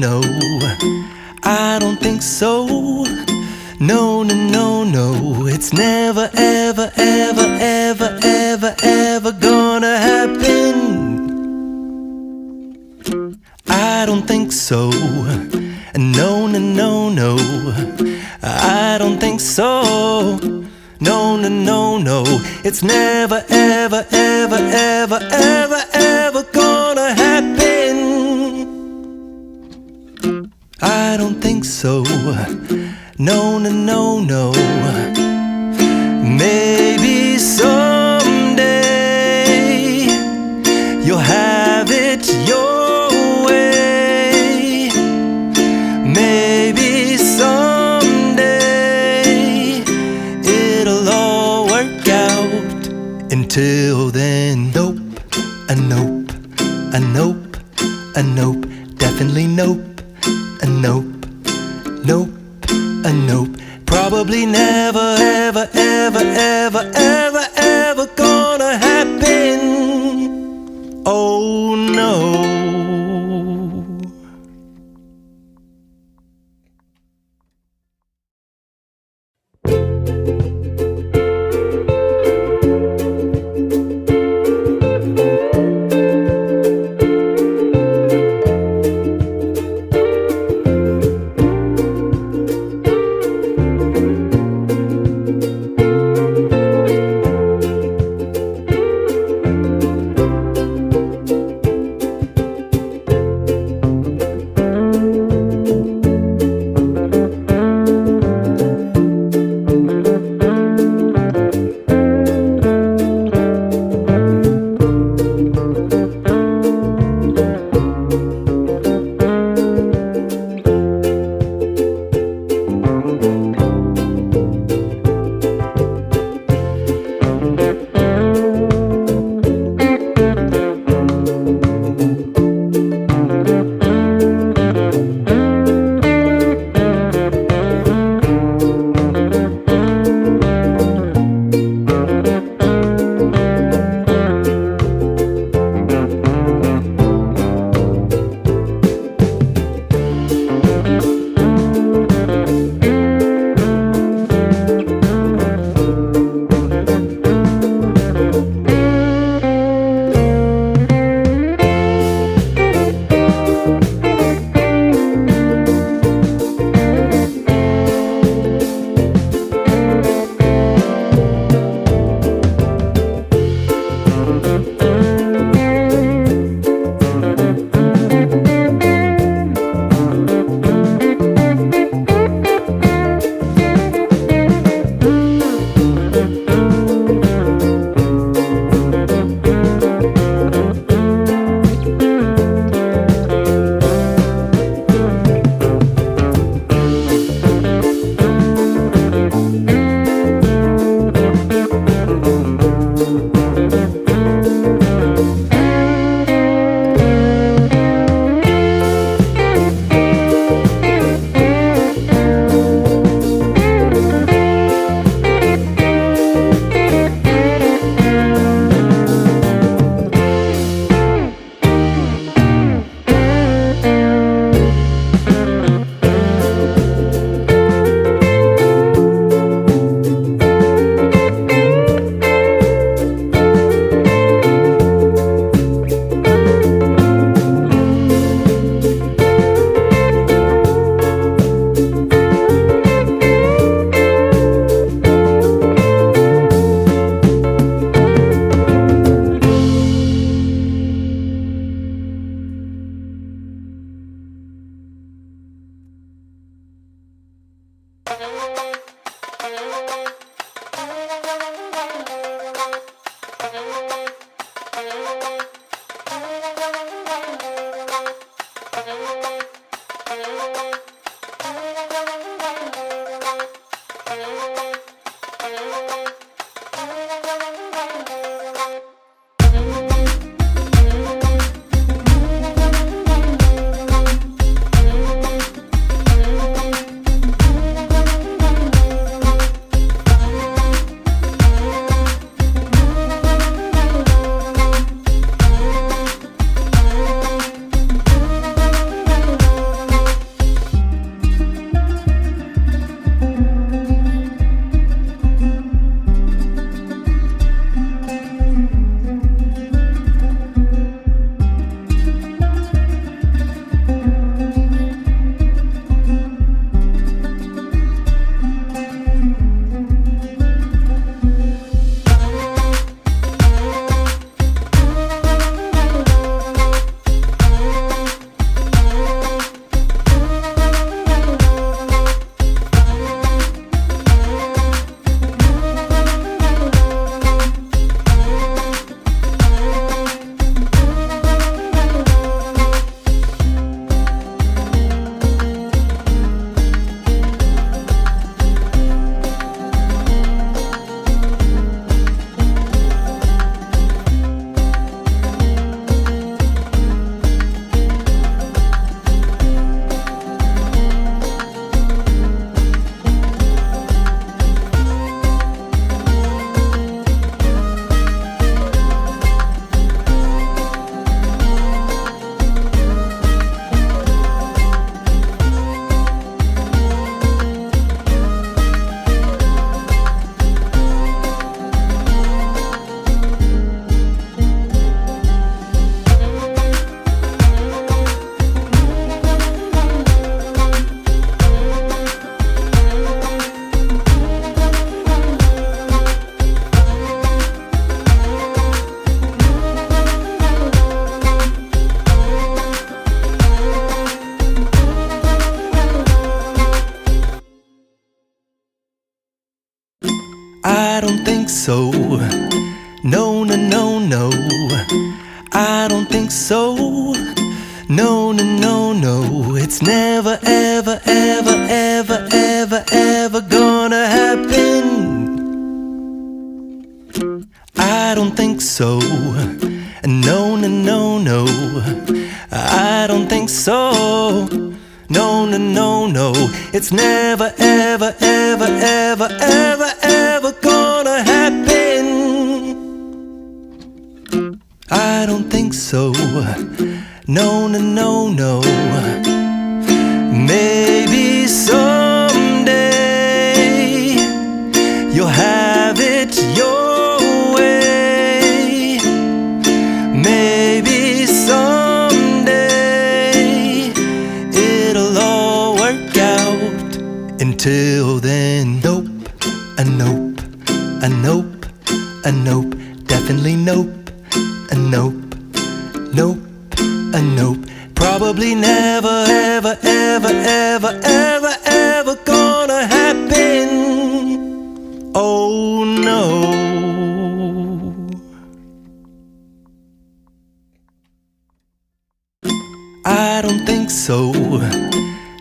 no, I don't think so. No, no, no, no, it's never, ever, ever, ever, ever, ever gonna happen. I don't think so. No, no, no, no, I don't think so. No, no, no, no, it's never, ever, ever, ever, ever, ever gonna happen. I don't think so. No, no, no, no. Maybe someday you'll have it your way. Maybe someday it'll all work out. Until then, nope, a nope, a nope, a nope, definitely nope, a nope, nope, a nope. Probably never, ever, ever, ever, ever, ever gonna happen. Oh no. so. No, no, no, no, I don't think so. No, no, no, no, it's never, ever, ever, ever, ever, ever gonna happen. I don't think so. No, no, no, no, I don't think so. No, no, no, no, it's never, ever, ever, ever, ever, ever gonna happen. I don't think so. No, no, no, no. Maybe someday you'll have it your way. Maybe someday it'll all work out. Until then, nope, a nope, a nope, a nope, definitely nope, a nope, nope, a nope. Probably never, ever, ever, ever, ever, ever gonna happen. Oh no. I don't think so.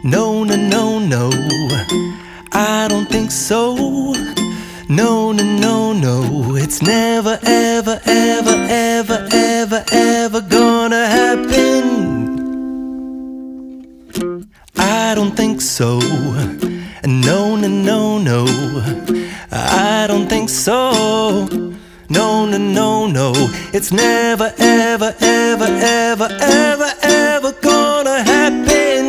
No, no, no, no, I don't think so. No, no, no, no, it's never, ever, ever, ever, ever, ever gonna happen. I don't think so. No, no, no, no, I don't think so. No, no, no, no, it's never, ever, ever, ever, ever, ever gonna happen.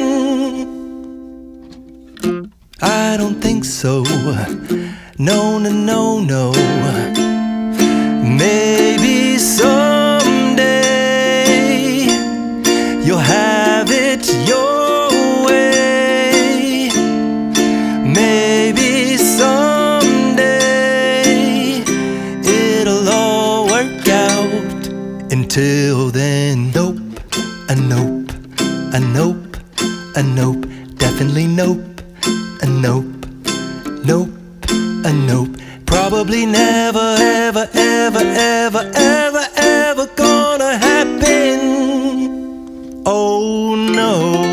I don't think so. No, no, no, no. Maybe someday you'll have it your way. Maybe someday it'll all work out. Until then, nope, a nope, a nope, a nope, definitely nope, a nope, nope, a nope. Probably never, ever, ever, ever, ever, ever gonna happen. Oh no.